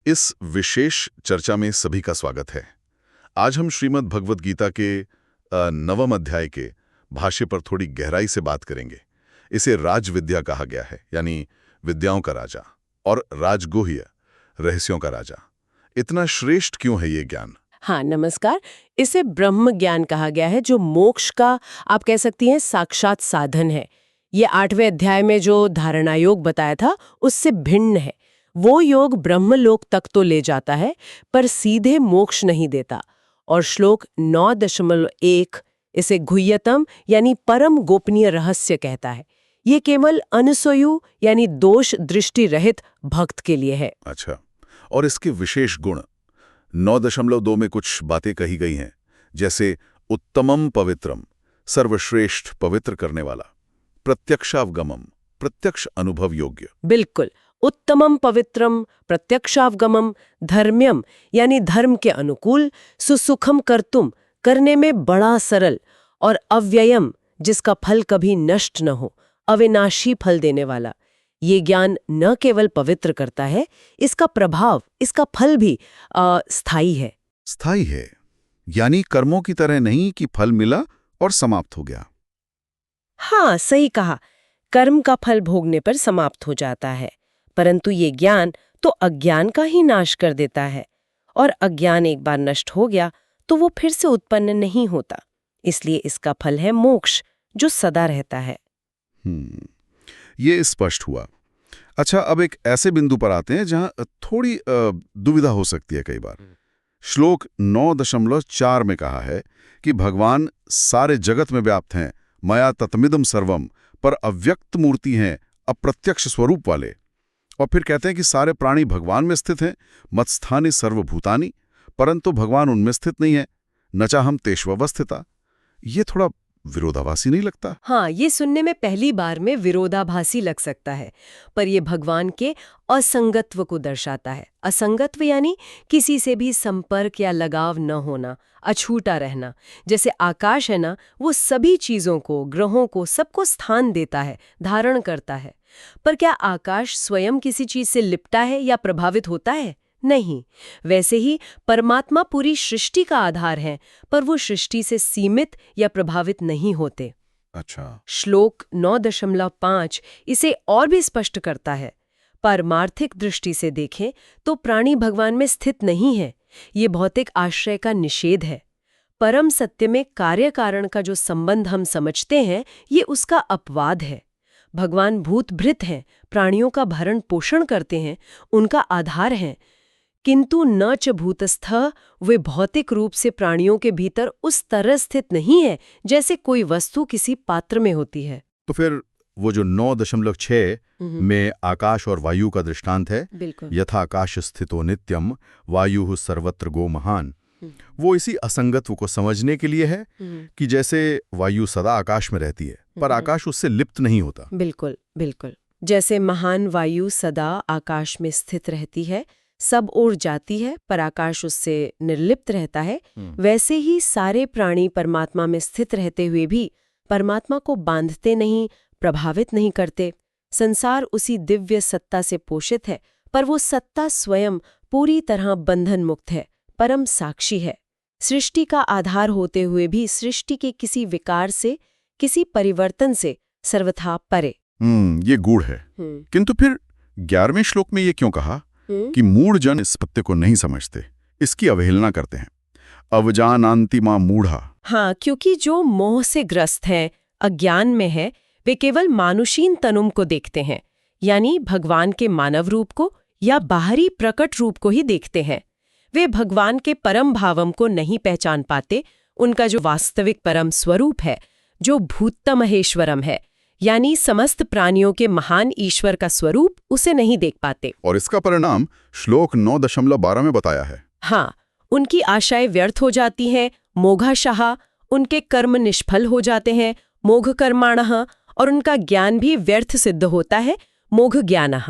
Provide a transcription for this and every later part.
इस विशेष चर्चा में सभी का स्वागत है। आज हम श्रीमद् भगवद गीता के नवम अध्याय के भाष्य पर थोड़ी गहराई से बात करेंगे। इसे राजविद्या कहा गया है, यानी विद्याओं का राजा, और राजगुह्य, रहस्यों का राजा। इतना श्रेष्ठ क्यों है ये ज्ञान? हाँ, नमस्कार। इसे ब्रह्म ज्ञान कहा गया है, जो मोक्ष का आप कह सकती हैं साक्षात साधन है। ये 8वें अध्याय में जो धारणा योग बताया था उससे भिन्न है। वो योग ब्रह्मलोक तक तो ले जाता है, पर सीधे मोक्ष नहीं देता। और श्लोक 9.1 इसे गुह्यतम यानी परम गोपनीय रहस्य कहता है। ये केवल अनसूयु यानी दोष दृष्टि रहित भक्त के लिए है। अच्छा, और इसके विशेष गुण 9.2 में कुछ बातें कही गई हैं, जैसे उत्तमम पवित्रम, सर्वश्रेष्ठ पवित्र करने वाला, प्रत्यक्षावगमम, प्रत्यक्ष अनुभव योग्य। बिल्कुल, उत्तमम पवित्रम, प्रत्यक्षावगमम, धर्म्यम यानी धर्म के अनुकूल, सुसुखम कर्तुम करने में बड़ा सरल, और अव्ययम जिसका फल कभी नष्ट न हो, अविनाशी फल देने वाला। ये ज्ञान न केवल पवित्र करता है, इसका प्रभाव, इसका फल भी स्थायी है। स्थायी है, यानी कर्मों की तरह नहीं कि फल मिला और समाप्त हो गया। हाँ, सही कहा। कर्म का फल भोगने पर समाप्त हो जाता है, परंतु ये ज्ञान तो अज्ञान का ही नाश कर देता है, और अज्ञान एक बार नष्ट हो गया तो वो फिर से उत्पन्न नहीं होता। इसलिए इसका फल है मोक्ष, जो सदा रहता है। ये स्पष्ट हुआ। अच्छा, अब एक ऐसे बिंदु पर आते हैं जहां थोड़ी दुविधा हो सकती है कई बार। श्लोक 9.4 में कहा है कि भगवान सारे जगत में व्याप्त हैं, मया ततमिदम सर्वम, पर अव्यक्त मूर्ति हैं, अप्रत्यक्ष स्वरूप वाले। और फिर कहते हैं कि सारे प्राणी भगवान में स्थित हैं, मत्स्थानि सर्वभूतानि, परंतु भगवान उनमें स्थित नहीं है, न चाहम तेष्वस्थिता। ये थोड़ा विरोधाभासी नहीं लगता? हाँ, ये सुनने में पहली बार में विरोधाभासी लग सकता है, पर ये भगवान के असंगत्व को दर्शाता है। असंगत्व यानी किसी से भी संपर्क या लगाव न होना, अछूता रहना। जैसे आकाश है ना, वो सभी चीजों को, ग्रहों को, सबको स्थान देता है, धारण करता है। पर क्या आकाश स्वयं किसी चीज से लिपटा है या प्रभावित होता है? नहीं। वैसे ही परमात्मा पूरी सृष्टि का आधार है, पर वो सृष्टि से सीमित या प्रभावित नहीं होते। अच्छा। श्लोक 9.5 इसे और भी स्पष्ट करता है। पारमार्थिक दृष्टि से देखें तो प्राणी भगवान में स्थित नहीं है। ये भौतिक आश्रय का निषेध है। परम सत्य में कार्य कारण का जो संबंध हम समझते हैं, ये उसका अपवाद है। भगवान भूतभृत हैं, प्राणियों का भरण पोषण करते हैं, उनका आधार हैं, किंतु न च भूतस्थ, वे भौतिक रूप से प्राणियों के भीतर उस तरह स्थित नहीं है जैसे कोई वस्तु किसी पात्र में होती है। तो फिर वो जो 9.6 में आकाश और वायु का दृष्टांत है, यथा आकाश स्थितो नित्यम वायु सर्वत्र गो महान, वो इसी असंगत्व को समझने के लिए है कि जैसे वायु सदा आकाश में रहती है, पर आकाश उससे लिप्त नहीं होता। बिल्कुल बिल्कुल। जैसे महान वायु सदा आकाश में स्थित रहती है, सब ओर जाती है, पर आकाश उससे निर्लिप्त रहता है, वैसे ही सारे प्राणी परमात्मा में स्थित रहते हुए भी परमात्मा को बांधते नहीं, प्रभावित नहीं करते। संसार उसी दिव्य सत्ता से पोषित है, पर वो सत्ता स्वयं पूरी तरह बंधन मुक्त है, परम साक्षी है। सृष्टि का आधार होते हुए भी सृष्टि के किसी विकार से, किसी परिवर्तन से सर्वथा परे। ये गूढ़ है। किंतु फिर 11वें श्लोक में ये क्यों कहा कि मूढ़ जन इस सत्य को नहीं समझते, इसकी अवहेलना करते हैं? अवजानान्ति मां मूढ़ा। हाँ, क्योंकि जो मोह से ग्रस्त हैं, अज्ञान में है, वे केवल मानुषीन तनुम को देखते हैं, यानी भगवान के मानव रूप को या बाहरी प्रकट रूप को ही देखते हैं। वे भगवान के परम भावम को नहीं पहचान पाते, उनका जो वास्तविक परम स्वरूप है, जो भूतमहेश्वरम है, यानी समस्त प्राणियों के महान ईश्वर का स्वरूप, उसे नहीं देख पाते। और इसका परिणाम श्लोक 9.12 में बताया है। हाँ, उनकी आशाएं व्यर्थ हो जाती हैं, मोघाशाह, उनके कर्म निष्फल हो जाते हैं, मोघ कर्माणः, और उनका ज्ञान भी व्यर्थ सिद्ध होता है, मोघ ज्ञानः,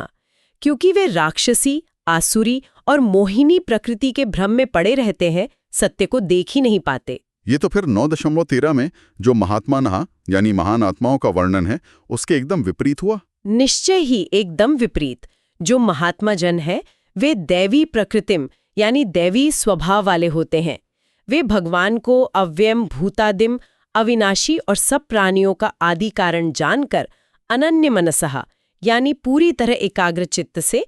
क्योंकि वे राक्षसी, आसुरी और मोहिनी प्रकृति के भ्रम में पड़े रहते हैं, सत्य को देख ही नहीं पाते। ये तो फिर 9.13 में जो महात्मानः यानी महान आत्माओं का वर्णन है, उसके एकदम विपरीत हुआ। निश्चय ही एकदम विपरीत। जो महात्मा जन है, वे दैवी प्रकृतिम यानी दैवी स्वभाव वाले होते हैं। वे भगवान को अव्ययम भूतादिम अविनाशी और सब प्राणियों का आदि कारण जानकर अनन्य मनसः यानी पूरी तरह एकाग्र चित्त से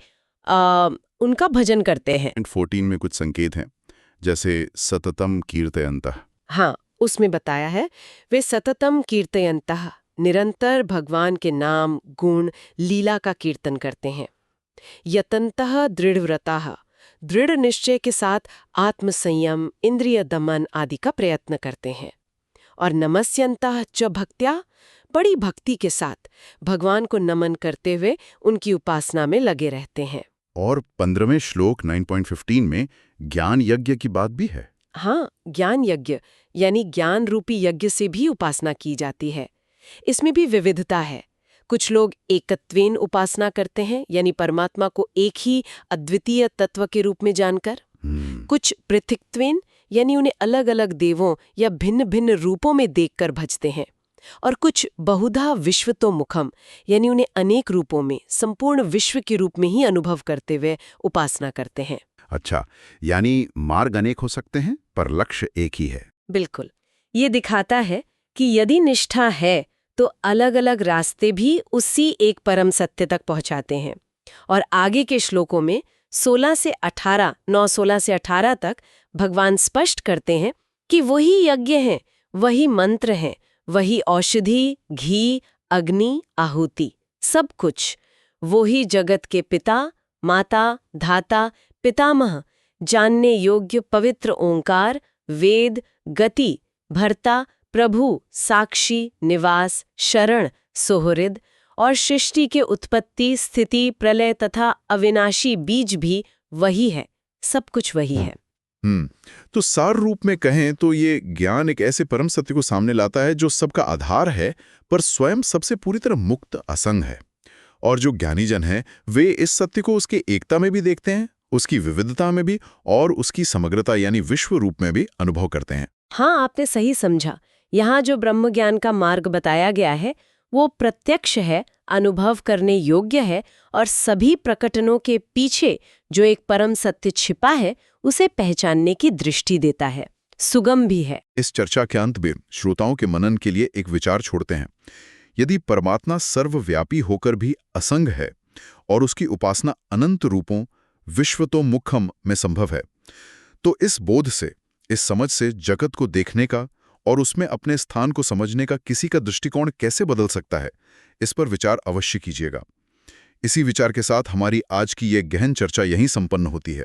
उनका भजन करते हैं। 14 में कुछ संकेत हैं, जैसे सततम कीर्तयन्तः। हाँ, उसमें बताया है वे सततम कीर्तयन्तः निरंतर भगवान के नाम गुण लीला का कीर्तन करते हैं। यतन्तः दृढ़व्रताः दृढ़ निश्चय के साथ आत्मसंयम इंद्रिय दमन आदि का प्रयत्न करते हैं। और नमस्यन्तः च भक्त्या बड़ी भक्ति के साथ भगवान को नमन करते हुए उनकी उपासना में लगे रहते हैं। और 15वें श्लोक 9.15 में ज्ञान यज्ञ की बात भी है। हाँ, ज्ञान यज्ञ यानी ज्ञान रूपी यज्ञ से भी उपासना की जाती है। इसमें भी विविधता है। कुछ लोग एकत्वेन उपासना करते हैं यानी परमात्मा को एक ही अद्वितीय तत्व के रूप में जानकर। कुछ पृथक्त्वेन यानी उन्हें अलग अलग देवों या भिन्न भिन्न रूपों में देखकर भजते हैं। और कुछ बहुधा विश्वतोमुखम यानी उन्हें अनेक रूपों में संपूर्ण विश्व के रूप में ही अनुभव करते हुए उपासना करते हैं। अच्छा, यानी मार्ग अनेक हो सकते हैं पर लक्ष्य एक ही है। बिल्कुल। ये दिखाता है कि यदि निष्ठा है तो अलग अलग रास्ते भी उसी एक परम सत्य तक पहुंचाते हैं। और आगे के श्लोकों में 9 से 18 तक भगवान स्पष्ट करते हैं कि वही यज्ञ हैं, वही मंत्र हैं, वही औषधि, घी, अग्नि, आहुति, सब कुछ वही जगत के पिता, माता, धाता, पितामह, जानने योग्य पवित्र ओंकार, वेद, गति, भर्ता, प्रभु, साक्षी, निवास, शरण, सोहरिद और सृष्टि के उत्पत्ति, स्थिति, प्रलय तथा अविनाशी बीज भी वही है। सब कुछ वही है। तो सार रूप में कहें तो ये ज्ञान एक ऐसे परम सत्य को सामने लाता है जो सबका आधार है पर स्वयं सबसे पूरी तरह मुक्त असंग है। और जो ज्ञानी जन हैं वे इस सत्य को उसके एकता में भी देखते हैं, उसकी विविधता में भी और उसकी समग्रता यानी विश्व रूप में भी अनुभव करते हैं। हाँ, आपने सही समझा। यहाँ जो ब्रह्म ज्ञान का मार्ग बताया गया है वो प्रत्यक्ष है, अनुभव करने योग्य है और सभी प्रकटनों के पीछे जो एक परम सत्य छिपा है उसे पहचानने की दृष्टि देता है, सुगम भी है। इस चर्चा के अंत में श्रोताओं के मनन के लिए एक विचार छोड़ते हैं। यदि परमात्मा सर्वव्यापी होकर भी असंग है और उसकी उपासना अनंत रूपों विश्वतोमुखम में संभव है, तो इस बोध से, इस समझ से जगत को देखने का और उसमें अपने स्थान को समझने का किसी का दृष्टिकोण कैसे बदल सकता है, इस पर विचार अवश्य कीजिएगा। इसी विचार के साथ हमारी आज की ये गहन चर्चा यहीं संपन्न होती है।